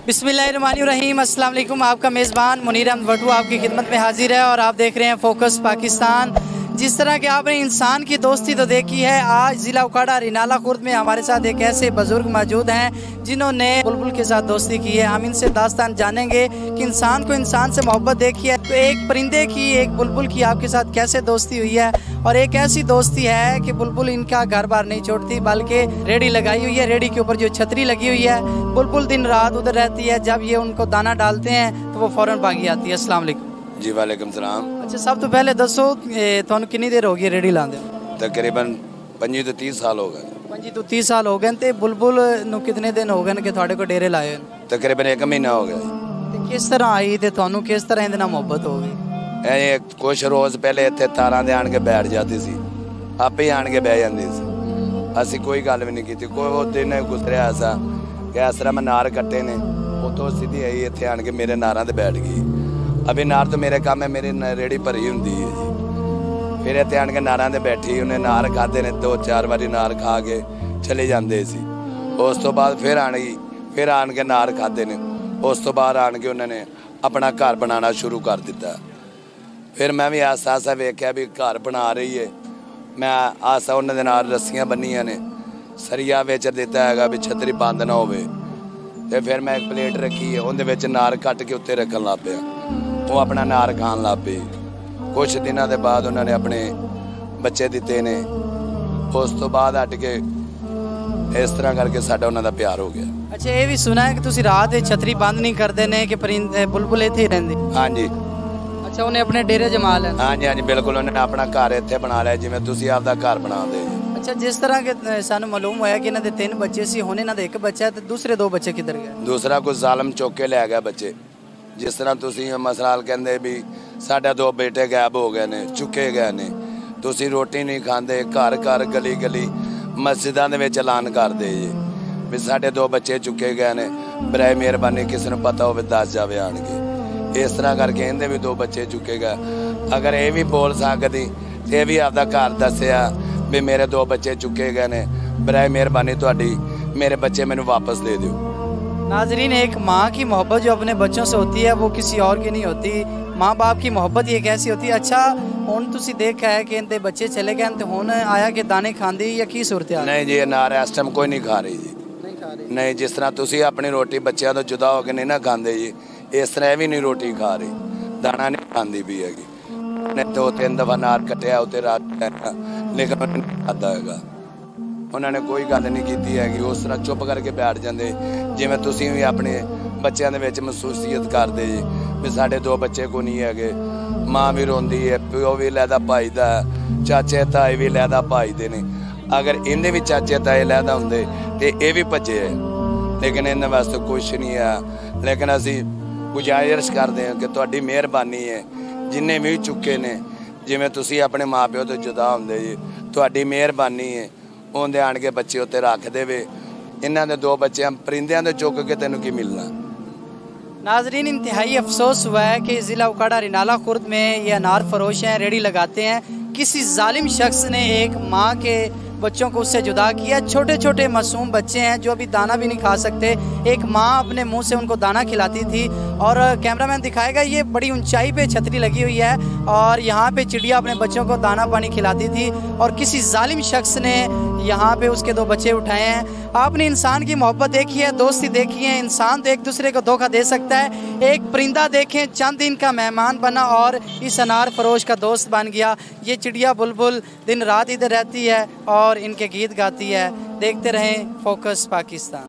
बिस्मिल्लाहिर्रहमानिर्रहीम, अस्सलाम वालेकुम। आपका मेज़बान मुनीर अहमद भट्टू आपकी खिदमत में हाजिर है और आप देख रहे हैं फोकस पाकिस्तान। जिस तरह के आपने इंसान की दोस्ती तो देखी है, आज ज़िला उकाड़ा रिनाला खुर्द में हमारे साथ एक ऐसे बुज़ुर्ग मौजूद हैं जिन्होंने बुलबुल के साथ दोस्ती की है। हम इनसे दास्तान जानेंगे कि इंसान को इंसान से मोहब्बत देखी है तो एक परिंदे की, एक बुलबुल की आपके साथ कैसे दोस्ती हुई है। और एक ऐसी दोस्ती है कि बुलबुल इनका घर बार नहीं छोड़ती, बल्कि रेडी लगाई हुई है। रेडी के ऊपर जो छतरी लगी हुई है, बुलबुल दिन रात उधर रहती है। जब ये उनको दाना डालते हैं तो वो फ़ौरन भागी आती है। अस्सलाम वालेकुम। जी वालेकुम सलाम। अच्छा, सब तो पहले दसो तुहानू कितनी देर हो गई रेडी लांदे? तकरीबन 25 तो 30 साल हो गए। 25 तो 30 साल हो गए। ते बुलबुल नू कितने दिन हो गए कि तुहाडे को डेरे लाए? तकरीबन 1 महीना हो गया। ते किस तरह आई ते तुहानू किस तरह इहदे नाल मोहब्बत हो गई? कुछ रोज़ पहले इत्थे तारां दे आण के बैठ जाती सी, आपे ही आण के बह जाती सी। असी कोई गल भी नहीं की। कोई वो दिन गुजरिया ऐसा कि इस तरह मैं नार कट्टे ने, उतों सीधी आई इत्थे आण के मेरे नारां ते बैठ गई। अभी नार तो मेरे काम है, मेरी रेड़ी भरी होंगी है जी। फिर इत्थे आण के नारां ते बैठी, उन्हें नार खाते ने, 2-4 बारी नार खा के चले जाते सी। उस तो बाद फिर आण गई, फिर आण के नार खाते ने। उस तो बाद आण के उन्होंने अपना घर बनाना शुरू कर दिता। फिर मैं भी आसा आसा वेख्या भी घर बना रही है। मैं आसा उन्होंने नाल रस्सियां बन्नियां ने, सरिया बेच दिता है भी छतरी बंद ना होवे। ते फिर मैं एक प्लेट रखी है, उहदे विच नार कट के उत्ते रखन लग पिया। वो अपना नार खान लग पई। कुछ दिनों के बाद उन्होंने अपने बच्चे दिते ने। उस तो बाद हट के इस तरह करके साडा उन्हां दा प्यार हो गया। अच्छा, ये भी सुना है कि तुसी रात छतरी बंद नहीं करते ने कि परिंदे बुलबुल इत्थे ही रहिंदे? हाँ जी। अच्छा, उन्हें अपने डेरे जमा लिया? हाँ जी, हाँ जी, बिल्कुल। उन्होंने अपना घर इत्थे बना लिया जिवें तुसी आपदा घर बनाते। अच्छा, जिस तरह के सानू मालूम होया कि इन्हां दे 3 बच्चे सी, हुण इन्हां दा 1 बच्चा है, तो दूसरे 2 बच्चे किधर गए? दूसरा कुछ जालम चुक के लै गया बच्चे। जिस तरह तुसी मसलाल कहंदे भी साडे 2 बेटे गायब हो गए ने, चुके गए ने, तुसी रोटी नहीं खांदे, घर घर गली गली मस्जिदां दे विच ऐलान करदे जी भी साडे 2 बच्चे चुके गए ने, बराए मेहरबानी किसी नूं पता होवे दस जावे आण के। इस तरह करके इहदे भी 2 बच्चे चुके गए। अगर ये भी बोल सकदी तो ये भी आपदा घर दसिया भी मेरे 2 बच्चे चुके गए ने, बराए मेहरबानी तुहाडी मेरे बच्चे मैनूं वापस दे दो। नाजरीन, एक माँ की मोहब्बत जो अपने बच्चों से होती है वो किसी और की नहीं होती। माँ बाप की मोहब्बत ये कैसी होती है। अच्छा, हुण तुसी देखा है कि इनके बच्चे चले गए तो हुण आया कि दाने खांदी या की सूरत है? नहीं जी, नार इस टाइम कोई नहीं खा रही जी। नहीं, जिस तरह तुसी अपनी रोटी बच्चों तो जुदा हो के नहीं ना खांदे जी, इस तरह भी नहीं रोटी खा रही, दाना नहीं खाती भी हैगी। उन्हें 2-3 दफा नार कटिया उत्ते रात, लेकिन उन्हें नहीं खाता हैगा। उन्होंने कोई गल नहीं की हैगी। उस तरह चुप करके बैठ जाते, जिवें तुसीं भी अपने बच्चों के विच महसूसियत करदे जी भी साडे 2 बच्चे को नहीं है। माँ भी रोंदी है, प्यो भी लैदा भाई दा, चाचे ताए भी लैदा भाई दे ने। अगर इन्हें भी चाचे ताए लैदा होंदे तो ये भी भजे है, लेकिन इन्हें वास्ते कुछ नहीं है। लेकिन असी गुजारिश करते हैं कि तुहाडी मेहरबानी है, जिन्हें भी चुके ने, जिवें तुसीं अपने माँ प्यो तो जुदा होंदे जी, तुहाडी मेहरबानी है उन्हें आण के बच्चे उत्ते रख देवे। इन्हां दे 2 बच्चे परिंदियां दे चुक के तैनूं की मिलना। नाजरीन, इंतहाई अफसोस हुआ है कि ज़िला उकाड़ा रिनाला खुर्द में ये अनार फरोश हैं, रेडी लगाते हैं। किसी जालिम शख्स ने एक माँ के बच्चों को उससे जुदा किया। छोटे छोटे मासूम बच्चे हैं जो अभी दाना भी नहीं खा सकते। एक माँ अपने मुंह से उनको दाना खिलाती थी। और कैमरामैन दिखाएगा, ये बड़ी ऊंचाई पे छतरी लगी हुई है और यहाँ पे चिड़िया अपने बच्चों को दाना पानी खिलाती थी। और किसी जालिम शख्स ने यहाँ पे उसके 2 बच्चे उठाए हैं। आपने इंसान की मोहब्बत देखी है, दोस्ती देखी है। इंसान तो एक दूसरे को धोखा दे सकता है। एक परिंदा देखें, चंद दिन का मेहमान बना और इस अनार फरोश का दोस्त बन गया। ये चिड़िया बुलबुल दिन रात इधर रहती है और इनके गीत गाती है। देखते रहें फोकस पाकिस्तान।